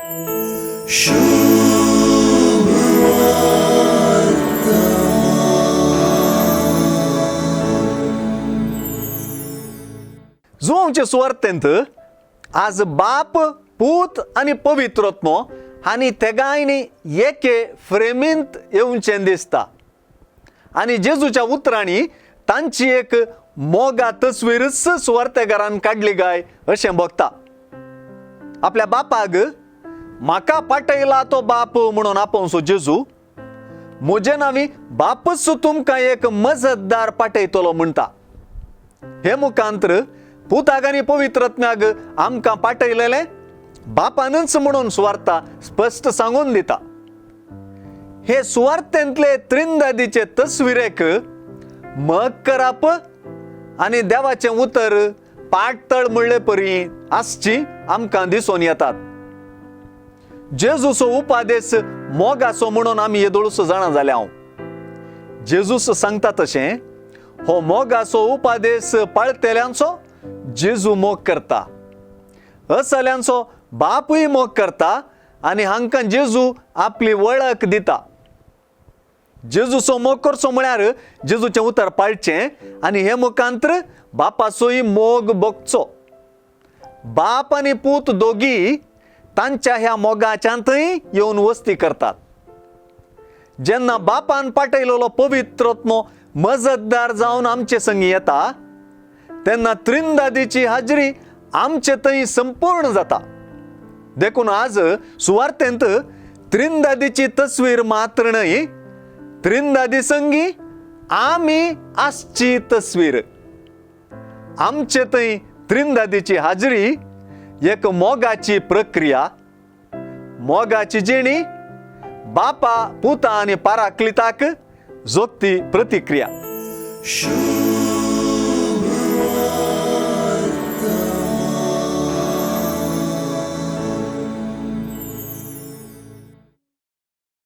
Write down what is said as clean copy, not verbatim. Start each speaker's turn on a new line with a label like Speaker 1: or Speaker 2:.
Speaker 1: जुवांचे सुवार्थेंत आज बाप पूत आणि पवित्रत्व हानी तेगायनी एके फ्रेमींत येवचें दिसता आणि जेजूच्या उतरांनी तांची एक मोगा तस्वीरच सुवार्थेकारान काढली काय अशें बघता. आपल्या बापाक म्हाका पाठयला तो बाप म्हणून आपोवचो जेजू म्हजे नांवी बापच तुमकां एक मजतदार पाठयतलो म्हणटा. हे मुखांतर पुताक आनी पवित्रत्म्याक आमकां पाठयलेले बापानच म्हणून सुवार्ता स्पश्ट सांगून दिता. हे सुवार्थेंतले त्रिंदादीचे तस्विरेक मग करप आनी देवाचें उतर पाठतळ म्हणले परी आसची आमकां दिसून येतात. जेजूचो उपादेश मोगाचो म्हणून आमी येदोळूस जाणा जाल्या हांव. जेजूस सांगता तशें हो मोगाचो उपादेश पाळतेल्यांचो जेजू मोग करता, असल्यांचो बापूय मोग करता आनी हांकां जेजू आपली वळख दिता. जेजूचो मोग करचो म्हळ्यार जेजूचें उतर पाळचें आनी हे मुखांतर बापाचोय मोग भोगचो. बाप आनी पूत दोगी तांच्या ह्या मोगाच्यांतय येवन वस्ती करतात. जेन्ना बापान पाठयलेलो पवित्रत्व मजतदार जावन आमचे संगी येता तेन्ना त्रिंदादीची हाजरी आमचे थंय संपूर्ण जाता. देखून आज सुवार्थेंत त्रिंदादीची तस्वीर मात्र न्हय, त्रिंदादी संगी आमी आसची तस्वीर. आमचे थंय त्रिंदादीची हाजरी एक मोगाची प्रक्रिया, मोगाची जेणी, बापा पुता आनी पाराक्लिताक जोगती प्रतिक्रिया.